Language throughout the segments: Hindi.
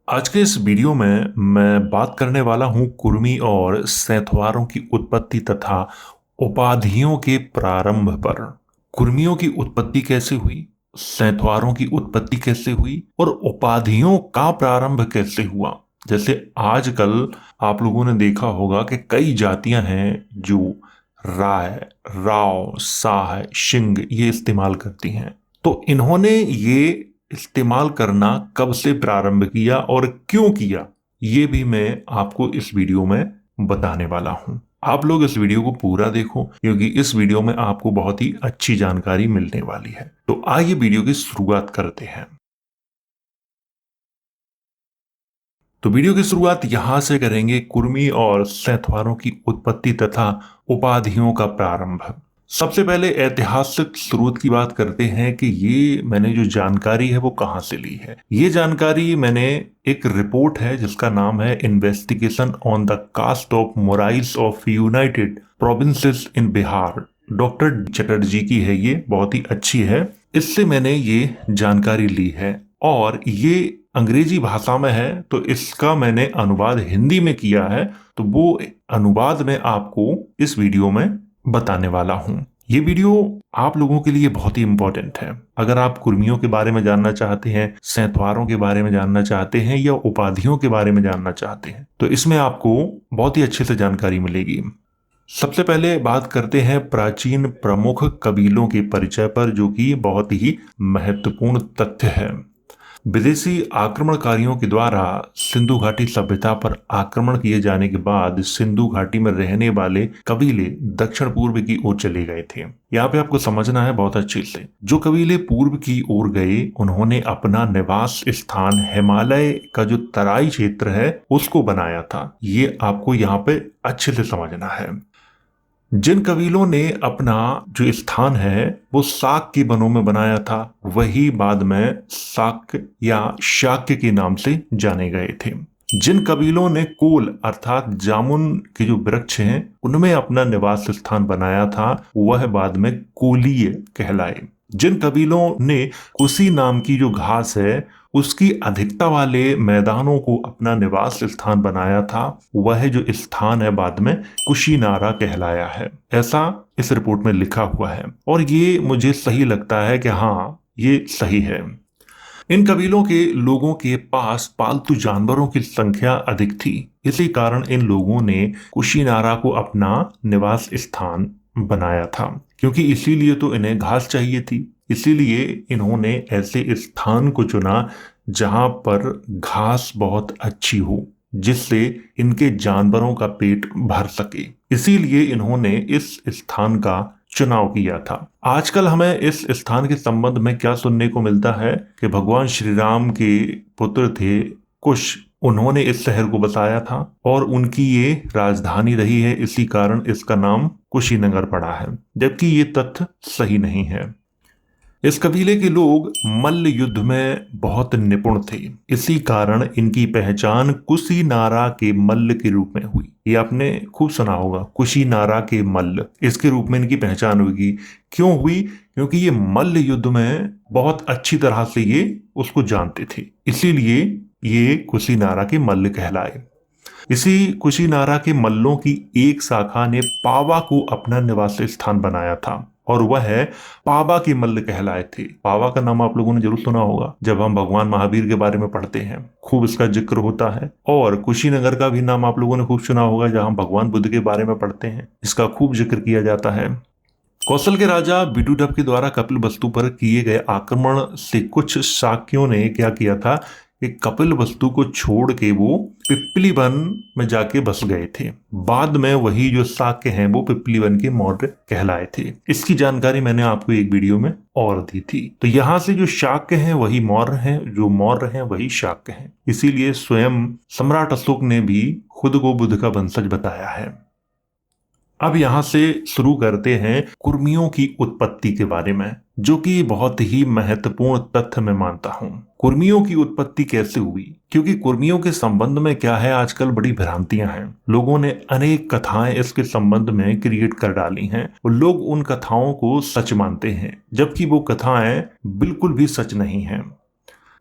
आज के इस वीडियो में मैं बात करने वाला हूं कुर्मी और सैंथवारों की उत्पत्ति तथा उपाधियों के प्रारंभ पर। कुर्मियों की उत्पत्ति कैसे हुई, सैंथवारों की उत्पत्ति कैसे हुई और उपाधियों का प्रारंभ कैसे हुआ। जैसे आजकल आप लोगों ने देखा होगा कि कई जातियां हैं जो राय, राव, साह, शिंग ये इस्तेमाल करती हैं। तो इन्होंने ये इस्तेमाल करना कब से प्रारंभ किया और क्यों किया, ये भी मैं आपको इस वीडियो में बताने वाला हूं। आप लोग इस वीडियो को पूरा देखो क्योंकि इस वीडियो में आपको बहुत ही अच्छी जानकारी मिलने वाली है। तो आइए वीडियो की शुरुआत करते हैं। तो वीडियो की शुरुआत यहां से करेंगे, कुर्मी और सैंथवारों की उत्पत्ति तथा उपाधियों का प्रारंभ। सबसे पहले ऐतिहासिक स्रोत की बात करते हैं कि ये मैंने जो जानकारी है वो कहां से ली है। ये जानकारी मैंने एक रिपोर्ट है जिसका नाम है investigation on the caste of morals of United Provinces in Bihar, doctor Chatterjee की है। ये बहुत ही अच्छी है, इससे मैंने ये जानकारी ली है और ये अंग्रेजी भाषा में है, तो इसका मैंने अनुवाद हिंदी में किया है। तो वो अनुवाद मैं आपको इस वीडियो में बताने वाला हूं। ये वीडियो आप लोगों के लिए बहुत ही इंपॉर्टेंट है। अगर आप कुर्मियों के बारे में जानना चाहते हैं, सैंथवारों के बारे में जानना चाहते हैं या उपाधियों के बारे में जानना चाहते हैं, तो इसमें आपको बहुत ही अच्छे से जानकारी मिलेगी। सबसे पहले बात करते हैं प्राचीन प्रमुख कबीलों के परिचय पर, जो कि बहुत ही महत्वपूर्ण तथ्य है। विदेशी आक्रमणकारियों के द्वारा सिंधु घाटी सभ्यता पर आक्रमण किए जाने के बाद सिंधु घाटी में रहने वाले कबीले दक्षिण पूर्व की ओर चले गए थे। यहाँ पे आपको समझना है बहुत अच्छे से, जो कबीले पूर्व की ओर गए उन्होंने अपना निवास स्थान हिमालय का जो तराई क्षेत्र है उसको बनाया था। ये आपको यहाँ पे अच्छे से समझना है। जिन कबीलों ने अपना जो स्थान है वो साक के वनों में बनाया था, वही बाद में साक या शाक्य के नाम से जाने गए थे। जिन कबीलों ने कोल अर्थात जामुन के जो वृक्ष हैं उनमें अपना निवास स्थान बनाया था, वह बाद में कोलीय कहलाए। जिन कबीलों ने कुशी नाम की जो घास है उसकी अधिकता वाले मैदानों को अपना निवास स्थान बनाया था, वह जो स्थान है बाद में कुशीनारा कहलाया है। ऐसा इस रिपोर्ट में लिखा हुआ है और ये मुझे सही लगता है कि हाँ, ये सही है। इन कबीलों के लोगों के पास पालतू जानवरों की संख्या अधिक थी, इसी कारण इन लोगों ने कुशीनारा को अपना निवास स्थान बनाया था, क्योंकि इसीलिए तो इन्हें घास चाहिए थी। इसीलिए इन्होंने ऐसे स्थान को चुना जहां पर घास बहुत अच्छी हो, जिससे इनके जानवरों का पेट भर सके। इसीलिए इन्होंने इस स्थान का चुनाव किया था। आजकल हमें इस स्थान के संबंध में क्या सुनने को मिलता है कि भगवान श्री राम के पुत्र थे कुश, उन्होंने इस शहर को बसाया था और उनकी ये राजधानी रही है, इसी कारण इसका नाम कुशीनगर पड़ा है, जबकि ये तथ्य सही नहीं है। इस कबीले के लोग मल्ल युद्ध में बहुत निपुण थे, इसी कारण इनकी पहचान कुशीनारा के मल्ल के रूप में हुई। ये आपने खूब सुना होगा, कुशीनारा के मल्ल, इसके रूप में इनकी पहचान हुई। क्यों हुई? क्योंकि ये मल्ल युद्ध में बहुत अच्छी तरह से ये उसको जानते थे, इसीलिए ये कुशीनारा के मल्ल कहलाए। इसी कुशीनारा के मल्लों की एक शाखा ने पावा को अपना निवास स्थान बनाया था और वह पावा के मल्ल कहलाए थे। पावा का नाम आप लोगों ने जरूर सुना होगा, जब हम भगवान महावीर के बारे में पढ़ते हैं खूब इसका जिक्र होता है। और कुशीनगर का भी नाम आप लोगों ने खूब सुना होगा, जहां भगवान बुद्ध के बारे में पढ़ते हैं, इसका खूब जिक्र किया जाता है। कौशल के राजा विदुडभ के द्वारा कपिलवस्तु पर किए गए आक्रमण से कुछ शाक्यों ने क्या किया था कि कपिलवस्तु को छोड़ के वो पिपली वन में जाके बस गए थे। बाद में वही जो शाक्य हैं वो पिपली वन के मौर्य कहलाए थे। इसकी जानकारी मैंने आपको एक वीडियो में और दी थी। तो यहाँ से जो शाक्य हैं वही मौर्य हैं, जो मौर्य हैं वही शाक्य हैं। इसीलिए स्वयं सम्राट अशोक ने भी खुद को बुद्ध का वंशज बताया है। अब यहां से शुरू करते हैं कुर्मियों की उत्पत्ति के बारे में, जो कि बहुत ही महत्वपूर्ण तथ्य मैं मानता हूं। कुर्मियों की उत्पत्ति कैसे हुई? क्योंकि कुर्मियों के संबंध में क्या है, आजकल बड़ी भ्रांतियां हैं। लोगों ने अनेक कथाएं इसके संबंध में क्रिएट कर डाली हैं और लोग उन कथाओं को सच मानते हैं, जबकि वो कथाएं बिल्कुल भी सच नहीं हैं।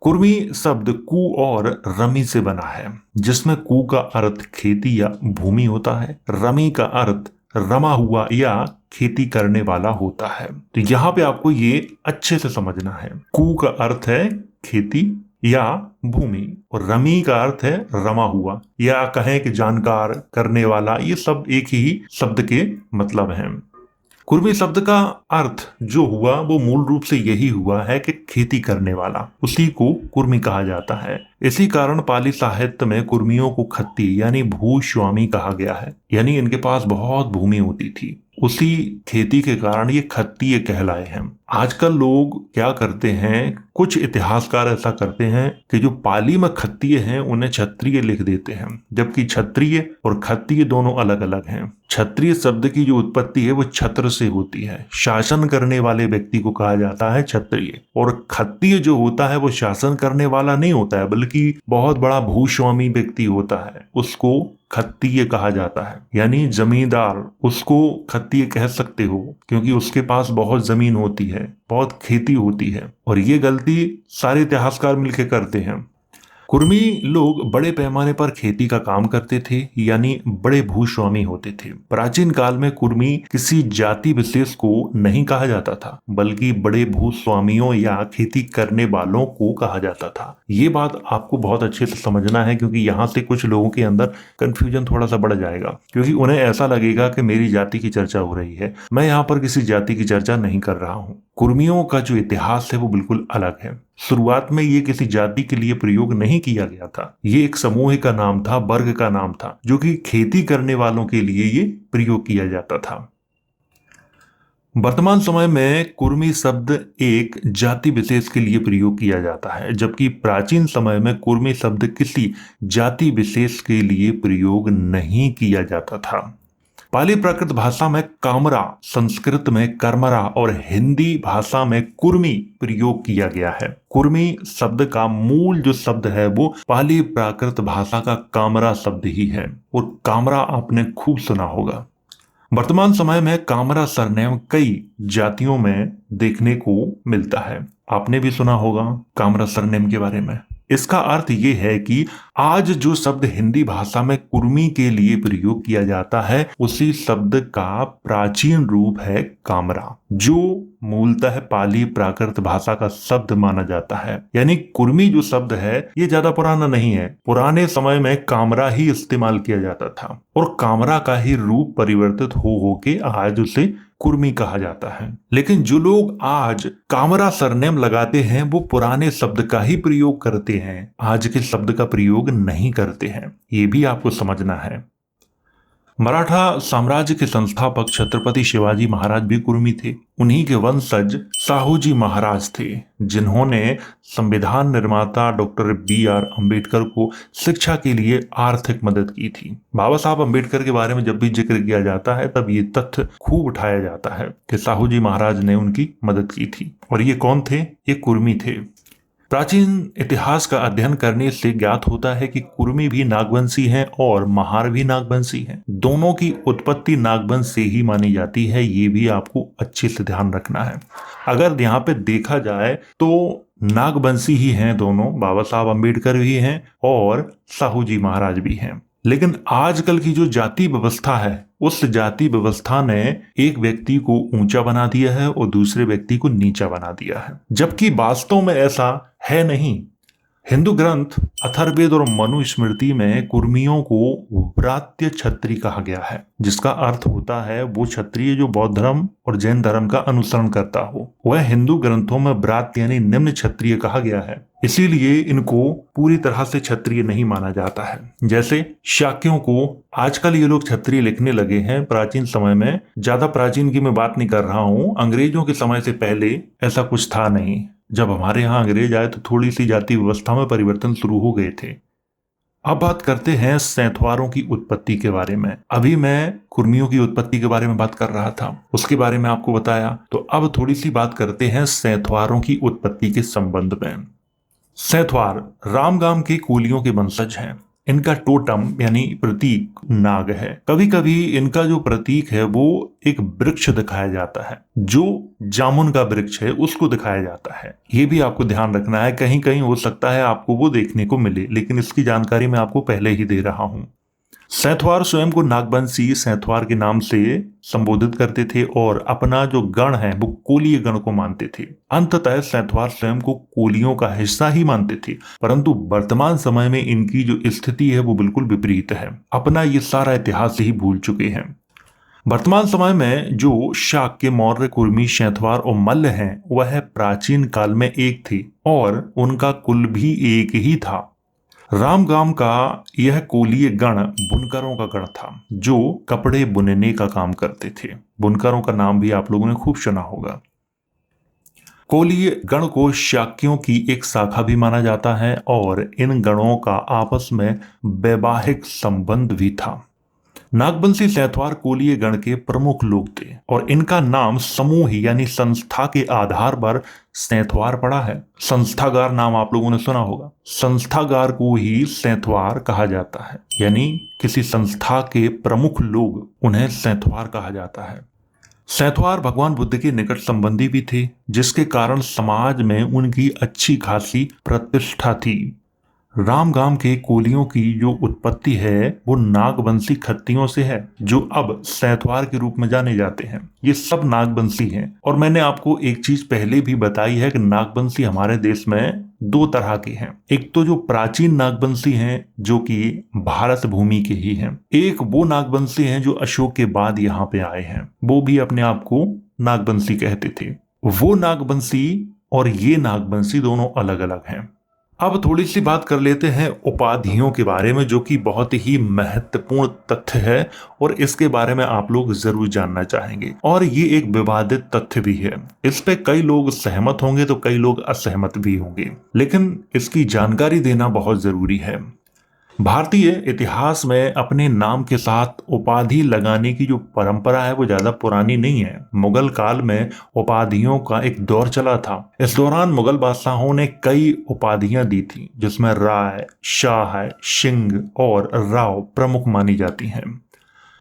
कुर्मी शब्द कु और रमी से बना है, जिसमें कु का अर्थ खेती या भूमि होता है, रमी का अर्थ रमा हुआ या खेती करने वाला होता है। तो यहाँ पे आपको ये अच्छे से समझना है। कु का अर्थ है खेती या भूमि और रमी का अर्थ है रमा हुआ या कहें कि जानकार, करने वाला, ये सब एक ही शब्द के मतलब हैं। कुर्मी शब्द का अर्थ जो हुआ वो मूल रूप से यही हुआ है कि खेती करने वाला, उसी को कुर्मी कहा जाता है। इसी कारण पाली साहित्य में कुर्मियों को खत्ती यानी भूस्वामी कहा गया है, यानी इनके पास बहुत भूमि होती थी, उसी खेती के कारण ये खत्तीय कहलाए हैं। आजकल लोग क्या करते हैं, कुछ इतिहासकार ऐसा करते हैं कि जो पाली में खत्तीय हैं उन्हें क्षत्रिय लिख देते हैं, जबकि क्षत्रिय और खत्तीय दोनों अलग अलग हैं। क्षत्रिय शब्द की जो उत्पत्ति है वो छत्र से होती है, शासन करने वाले व्यक्ति को कहा जाता है क्षत्रिय, और खत्तीय जो होता है वो शासन करने वाला नहीं होता है, बल्कि बहुत बड़ा भूस्वामी व्यक्ति होता है, उसको खत्तीय कहा जाता है। यानी जमींदार, उसको खत्तीय कह सकते हो क्योंकि उसके पास बहुत जमीन होती है, बहुत खेती होती है। और ये गलती सारे इतिहासकार मिलकर करते हैं। कुर्मी लोग बड़े पैमाने पर खेती का काम करते थे, यानी बड़े भूस्वामी होते थे। प्राचीन काल में कुर्मी किसी जाति विशेष को नहीं कहा जाता था, बल्कि बड़े भूस्वामियों या खेती करने वालों को कहा जाता था। ये बात आपको बहुत अच्छे से समझना है, क्योंकि यहाँ से कुछ लोगों के अंदर कंफ्यूजन थोड़ा सा बढ़ जाएगा, क्योंकि उन्हें ऐसा लगेगा कि मेरी जाति की चर्चा हो रही है। मैं यहाँ पर किसी जाति की चर्चा नहीं कर रहा हूँ। कुर्मियों का जो इतिहास है वो बिल्कुल अलग है। शुरुआत में ये किसी जाति के लिए प्रयोग नहीं किया गया था, ये एक समूह का नाम था, वर्ग का नाम था, जो कि खेती करने वालों के लिए ये प्रयोग किया जाता था। वर्तमान समय में कुर्मी शब्द एक जाति विशेष के लिए प्रयोग किया जाता है, जबकि प्राचीन समय में कुर्मी शब्द किसी जाति विशेष के लिए प्रयोग नहीं किया जाता था। पाली प्राकृत भाषा में कामरा, संस्कृत में कर्मरा और हिंदी भाषा में कुर्मी प्रयोग किया गया है। कुर्मी शब्द का मूल जो शब्द है वो पाली प्राकृत भाषा का कामरा शब्द ही है, और कामरा आपने खूब सुना होगा। वर्तमान समय में कामरा सरनेम कई जातियों में देखने को मिलता है। आपने भी सुना होगा कामरा सरनेम के बारे में। इसका अर्थ ये है कि आज जो शब्द हिंदी भाषा में कुर्मी के लिए प्रयोग किया जाता है, उसी शब्द का प्राचीन रूप है कामरा, जो मूलतः पाली प्राकृत भाषा का शब्द माना जाता है। यानी कुर्मी जो शब्द है ये ज्यादा पुराना नहीं है। पुराने समय में कामरा ही इस्तेमाल किया जाता था, और कामरा का ही रूप परिवर्तित हो के आज उसे कुर्मी कहा जाता है। लेकिन जो लोग आज कामरा सरनेम लगाते हैं वो पुराने शब्द का ही प्रयोग करते हैं, आज के शब्द का प्रयोग नहीं करते हैं, ये भी आपको समझना है। मराठा साम्राज्य के संस्थापक छत्रपति शिवाजी महाराज भी कुर्मी थे। उन्हीं के वंशज साहूजी महाराज थे, जिन्होंने संविधान निर्माता डॉक्टर बी.आर. अम्बेडकर को शिक्षा के लिए आर्थिक मदद की थी। बाबा साहब अम्बेडकर के बारे में जब भी जिक्र किया जाता है तब ये तथ्य खूब उठाया जाता है कि साहूजी महाराज ने उनकी मदद की थी। और ये कौन थे? ये कुर्मी थे। प्राचीन इतिहास का अध्ययन करने से ज्ञात होता है कि कुर्मी भी नागवंशी हैं और महार भी नागवंशी हैं। दोनों की उत्पत्ति नागवंश से ही मानी जाती है, ये भी आपको अच्छे से ध्यान रखना है। अगर यहाँ पे देखा जाए तो नागवंशी ही हैं दोनों, बाबा साहब अम्बेडकर भी हैं और साहूजी महाराज भी हैं। लेकिन आजकल की जो जाति व्यवस्था है, उस जाति व्यवस्था ने एक व्यक्ति को ऊंचा बना दिया है और दूसरे व्यक्ति को नीचा बना दिया है, जबकि वास्तव में ऐसा है नहीं। हिंदू ग्रंथ अथर्ववेद और मनुस्मृति में कुर्मियों को व्रात्य क्षत्रिय कहा गया है, जिसका अर्थ होता है वो क्षत्रिय जो बौद्ध धर्म और जैन धर्म का अनुसरण करता हो। वह हिंदू ग्रंथों में व्रात्य यानी निम्न क्षत्रिय कहा गया है, इसीलिए इनको पूरी तरह से क्षत्रिय नहीं माना जाता है। जैसे शाक्यों को आजकल ये लोग क्षत्रिय लिखने लगे हैं, प्राचीन समय में, ज्यादा प्राचीन की मैं बात नहीं कर रहा हूँ, अंग्रेजों के समय से पहले ऐसा कुछ था नहीं। जब हमारे यहाँ अंग्रेज आए तो थोड़ी सी जाति व्यवस्था में परिवर्तन शुरू हो गए थे। अब बात करते हैं सैंथवारों की उत्पत्ति के बारे में। अभी मैं कुर्मियों की उत्पत्ति के बारे में बात कर रहा था, उसके बारे में आपको बताया, तो अब थोड़ी सी बात करते हैं सैंथवारों की उत्पत्ति के संबंध में। सैंथवार रामगाम के कूलियों के वंशज हैं। इनका टोटम यानी प्रतीक नाग है। कभी कभी इनका जो प्रतीक है वो एक वृक्ष दिखाया जाता है, जो जामुन का वृक्ष है उसको दिखाया जाता है। ये भी आपको ध्यान रखना है, कहीं कहीं हो सकता है आपको वो देखने को मिले, लेकिन इसकी जानकारी मैं आपको पहले ही दे रहा हूं। सैंथवार स्वयं को नागवंशी सैंथवार के नाम से संबोधित करते थे और अपना जो गण है वो कोलीय गण को मानते थे। अंततः सैंथवार स्वयं को कोलियों का हिस्सा ही मानते थे, परंतु वर्तमान समय में इनकी जो स्थिति है वो बिल्कुल विपरीत है। अपना ये सारा इतिहास ही भूल चुके हैं। वर्तमान समय में जो शाक्य, मौर्य, कुर्मी, शैंथवार और मल्ल हैं वह प्राचीन काल में एक थे और उनका कुल भी एक ही था। रामगाम का यह कोलीय गण बुनकरों का गण था, जो कपड़े बुनने का काम करते थे। बुनकरों का नाम भी आप लोगों ने खूब सुना होगा। कोलीय गण को शाक्यों की एक शाखा भी माना जाता है और इन गणों का आपस में वैवाहिक संबंध भी था। नागवंशी सैंथवार कोलीय गण के प्रमुख लोग थे और इनका नाम समूह यानी संस्था के आधार पर सैंथवार पड़ा है। संस्थागार नाम आप लोगों ने सुना होगा। संस्थागार को ही सैंथवार कहा जाता है, यानी किसी संस्था के प्रमुख लोग, उन्हें सैंथवार कहा जाता है। सैंथवार भगवान बुद्ध के निकट संबंधी भी थे, जिसके कारण समाज में उनकी अच्छी खासी प्रतिष्ठा थी। रामगाम के कोलियों की जो उत्पत्ति है वो नागवंशी खत्तियों से है, जो अब सैंथवार के रूप में जाने जाते हैं। ये सब नागवंशी हैं और मैंने आपको एक चीज पहले भी बताई है कि नागवंशी हमारे देश में दो तरह के हैं। एक तो जो प्राचीन नागवंशी हैं जो कि भारत भूमि के ही हैं, एक वो नागवंशी हैं जो अशोक के बाद यहाँ पे आए हैं, वो भी अपने आप को नागवंशी कहते थे। वो नागवंशी और ये नागवंशी दोनों अलग अलग हैं। अब थोड़ी सी बात कर लेते हैं उपाधियों के बारे में, जो कि बहुत ही महत्वपूर्ण तथ्य है और इसके बारे में आप लोग जरूर जानना चाहेंगे। और ये एक विवादित तथ्य भी है, इस पे कई लोग सहमत होंगे तो कई लोग असहमत भी होंगे, लेकिन इसकी जानकारी देना बहुत जरूरी है। भारतीय इतिहास में अपने नाम के साथ उपाधि लगाने की जो परंपरा है वो ज्यादा पुरानी नहीं है। मुगल काल में उपाधियों का एक दौर चला था। इस दौरान मुगल बादशाहों ने कई उपाधियां दी थी, जिसमें राय, शाह, सिंह और राव प्रमुख मानी जाती हैं।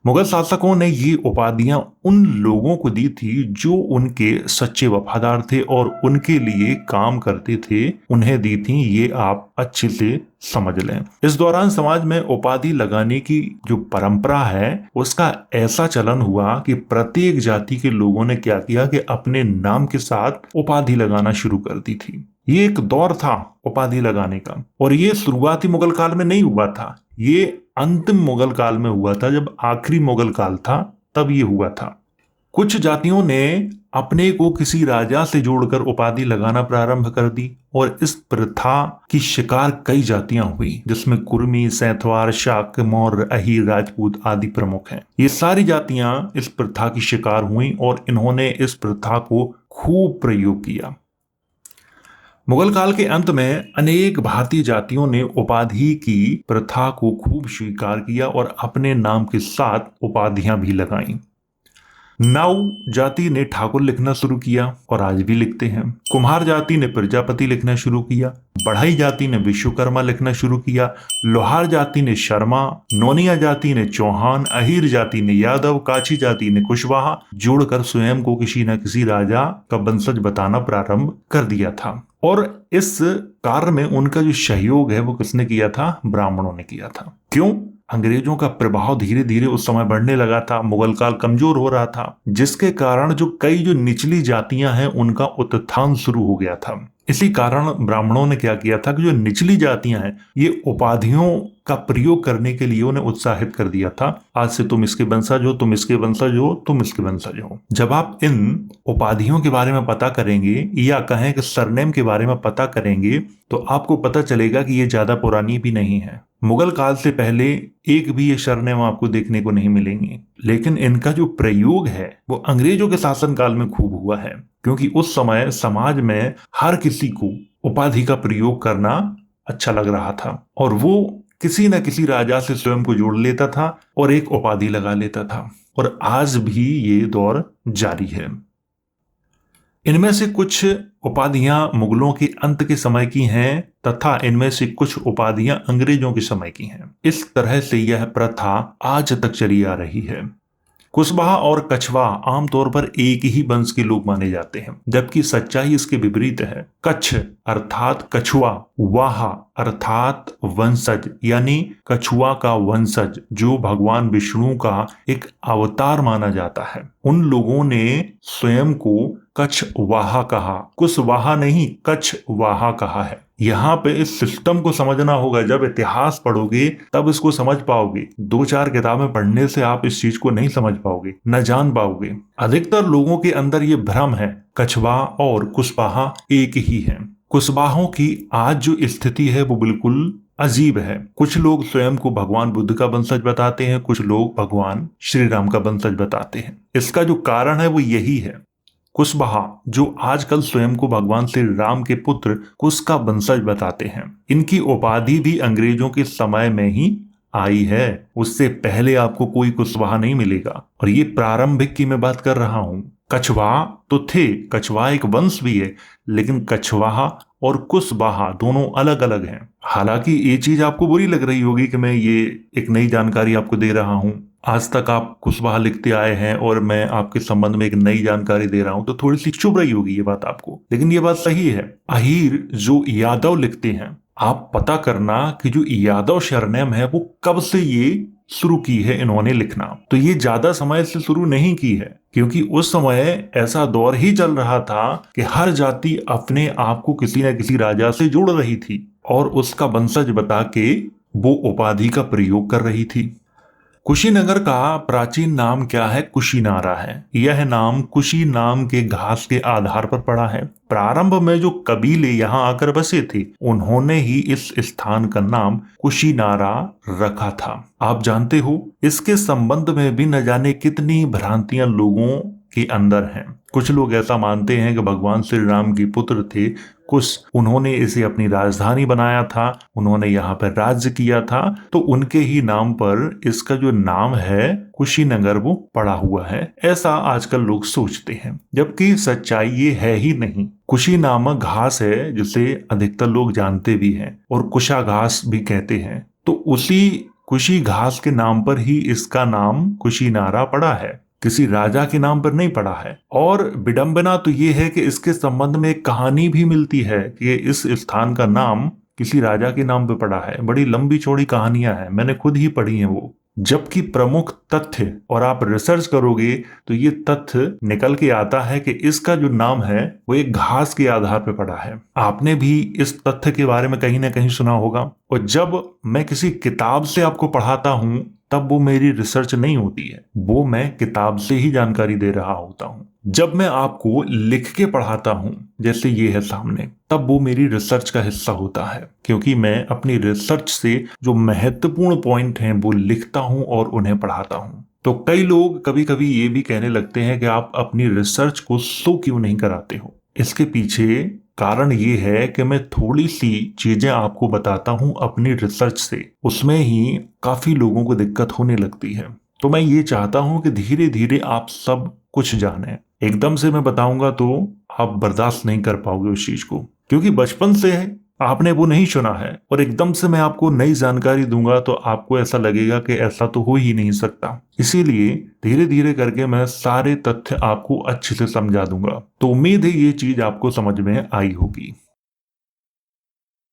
मुगल शासकों ने ये उपाधियां उन लोगों को दी थी जो उनके सच्चे वफादार थे और उनके लिए काम करते थे, उन्हें दी थी। ये आप अच्छे से समझ लें। इस दौरान समाज में उपाधि लगाने की जो परंपरा है उसका ऐसा चलन हुआ कि प्रत्येक जाति के लोगों ने क्या किया कि अपने नाम के साथ उपाधि लगाना शुरू कर दी थी। ये एक दौर था उपाधि लगाने का, और ये शुरुआती मुगल काल में नहीं हुआ था, ये अंतिम मुगल काल में हुआ था। जब आखिरी मुगल काल था तब ये हुआ था। कुछ जातियों ने अपने को किसी राजा से जोड़कर उपाधि लगाना प्रारंभ कर दी और इस प्रथा की शिकार कई जातियां हुई, जिसमें कुर्मी, सैंथवार, शाक्य, मौर्य, अहीर, राजपूत आदि प्रमुख हैं। ये सारी जातियां इस प्रथा की शिकार हुई और इन्होंने इस प्रथा को खूब प्रयोग किया। मुगल काल के अंत में अनेक भारतीय जातियों ने उपाधि की प्रथा को खूब स्वीकार किया और अपने नाम के साथ उपाधियां भी लगाईं। नाउ जाति ने ठाकुर लिखना शुरू किया और आज भी लिखते हैं। कुम्हार जाति ने प्रजापति लिखना शुरू किया। बढ़ई जाति ने विश्वकर्मा लिखना शुरू किया। लोहार जाति ने शर्मा, नोनिया जाति ने चौहान, अहीर जाति ने यादव, काछी जाति ने कुशवाहा जोड़कर स्वयं को किसी न किसी राजा का वंशज बताना प्रारंभ कर दिया था। और इस कार्य में उनका जो सहयोग है वो किसने किया था? ब्राह्मणों ने किया था। क्यों? अंग्रेजों का प्रभाव धीरे धीरे उस समय बढ़ने लगा था, मुगल काल कमजोर हो रहा था, जिसके कारण जो कई जो निचली जातियां हैं उनका उत्थान शुरू हो गया था। इसी कारण ब्राह्मणों ने क्या किया था कि जो निचली जातियां हैं ये उपाधियों का प्रयोग करने के लिए उन्हें उत्साहित कर दिया था। आज से तुम इसके वंशज हो, तुम इसके वंशज हो, तुम इसके वंशज हो। जब आप इन उपाधियों के बारे में पता करेंगे या कहें कि सरनेम के बारे में पता करेंगे तो आपको पता चलेगा कि ये ज्यादा पुरानी भी नहीं है। मुगल काल से पहले एक भी ये सरनेम आपको देखने को नहीं मिलेंगे, लेकिन इनका जो प्रयोग है वो अंग्रेजों के शासनकाल में खूब हुआ है, क्योंकि उस समय समाज में हर किसी को उपाधि का प्रयोग करना अच्छा लग रहा था और वो किसी न किसी राजा से स्वयं को जोड़ लेता था और एक उपाधि लगा लेता था, और आज भी ये दौर जारी है। इनमें से कुछ उपाधियां मुगलों के अंत के समय की हैं तथा इनमें से कुछ उपाधियां अंग्रेजों के समय की हैं। इस तरह से यह प्रथा आज तक चली आ रही है। कुशवाहा और कछवा आमतौर पर एक ही वंश के लोग माने जाते हैं, जबकि सच्चाई इसके विपरीत है। कच्छ अर्थात कछुआ, वाहा अर्थात वंशज यानी कछुआ का वंशज, जो भगवान विष्णु का एक अवतार माना जाता है। उन लोगों ने स्वयं को कछवाहा कहा, कुशवाहा नहीं कछवाहा कहा है। यहाँ पे इस सिस्टम को समझना होगा। जब इतिहास पढ़ोगे तब इसको समझ पाओगे। 2-4 किताबें पढ़ने से आप इस चीज को नहीं समझ पाओगे, न जान पाओगे। अधिकतर लोगों के अंदर ये भ्रम है, कछवा और कुशवाहा एक ही है। कुशवाहों की आज जो स्थिति है वो बिल्कुल अजीब है। कुछ लोग स्वयं को भगवान बुद्ध का वंशज बताते हैं, कुछ लोग भगवान श्री राम का वंशज बताते हैं। इसका जो कारण है वो यही है। कुशवाहा जो आजकल स्वयं को भगवान श्री राम के पुत्र कुश का वंशज बताते हैं, इनकी उपाधि भी अंग्रेजों के समय में ही आई है। उससे पहले आपको कोई कुशवाहा नहीं मिलेगा। और ये प्रारंभिक की मैं बात कर रहा हूं। कछवा तो थे, कछवा एक वंश भी है, लेकिन कछवाहा और कुशवाहा दोनों अलग अलग हैं। हालांकि ये चीज आपको बुरी लग रही होगी कि मैं ये एक नई जानकारी आपको दे रहा हूं। आज तक आप कुशवाहा लिखते आए हैं और मैं आपके संबंध में एक नई जानकारी दे रहा हूं, तो थोड़ी सी चुभ रही होगी ये बात आपको, लेकिन ये बात सही है। अहीर जो यादव लिखते हैं, आप पता करना कि जो यादव सरनेम है वो कब से ये शुरू की है इन्होंने लिखना। तो ये ज्यादा समय से शुरू नहीं की है, क्योंकि उस समय ऐसा दौर ही चल रहा था कि हर जाति अपने आप को किसी न किसी राजा से जोड़ रही थी और उसका वंशज बता के वो उपाधि का प्रयोग कर रही थी। कुशीनगर का प्राचीन नाम क्या है? कुशीनारा है। यह नाम कुशी नाम के घास के आधार पर पड़ा है। प्रारंभ में जो कबीले यहाँ आकर बसे थे, उन्होंने ही इस स्थान का नाम कुशीनारा रखा था। आप जानते हो, इसके संबंध में भी न जाने कितनी भ्रांतियां लोगों के अंदर हैं। कुछ लोग ऐसा मानते हैं कि भगवान श्री राम के पुत्र थे कुश, उन्होंने इसे अपनी राजधानी बनाया था, उन्होंने यहाँ पर राज्य किया था, तो उनके ही नाम पर इसका जो नाम है कुशीनगर वो पड़ा हुआ है, ऐसा आजकल लोग सोचते हैं। जबकि सच्चाई ये है ही नहीं। कुशी नामक घास है जिसे अधिकतर लोग जानते भी हैं और कुशा घास भी कहते हैं, तो उसी कुशी घास के नाम पर ही इसका नाम कुशीनारा पड़ा है, किसी राजा के नाम पर नहीं पड़ा है। और विडंबना तो ये है कि इसके संबंध में एक कहानी भी मिलती है कि इस स्थान का नाम किसी राजा के नाम पर पड़ा है। बड़ी लंबी चौड़ी कहानियां हैं, मैंने खुद ही पढ़ी हैं वो। जबकि प्रमुख तथ्य, और आप रिसर्च करोगे तो ये तथ्य निकल के आता है कि इसका जो नाम है वो एक घास के आधार पर पड़ा है। आपने भी इस तथ्य के बारे में कहीं ना कहीं सुना होगा। और जब मैं किसी किताब से आपको पढ़ाता हूं तब वो मेरी रिसर्च नहीं होती है, वो मैं किताब से ही जानकारी दे रहा होता हूं। जब मैं आपको लिख के पढ़ाता हूं, जैसे ये है सामने, तब वो मेरी रिसर्च का हिस्सा होता है, क्योंकि मैं अपनी रिसर्च से जो महत्वपूर्ण पॉइंट हैं वो लिखता हूं और उन्हें पढ़ाता हूं। तो कई लोग कभी कभी ये भी कहने लगते हैं कि आप अपनी रिसर्च को शो क्यों नहीं कराते हो। इसके पीछे कारण ये है कि मैं थोड़ी सी चीजें आपको बताता हूं अपनी रिसर्च से, उसमें ही काफी लोगों को दिक्कत होने लगती है। तो मैं ये चाहता हूं कि धीरे धीरे आप सब कुछ जाने। एकदम से मैं बताऊंगा तो आप बर्दाश्त नहीं कर पाओगे उस चीज को, क्योंकि बचपन से आपने वो नहीं सुना है और एकदम से मैं आपको नई जानकारी दूंगा तो आपको ऐसा लगेगा कि ऐसा तो हो ही नहीं सकता। इसीलिए धीरे धीरे करके मैं सारे तथ्य आपको अच्छे से समझा दूंगा। तो उम्मीद है ये चीज आपको समझ में आई होगी।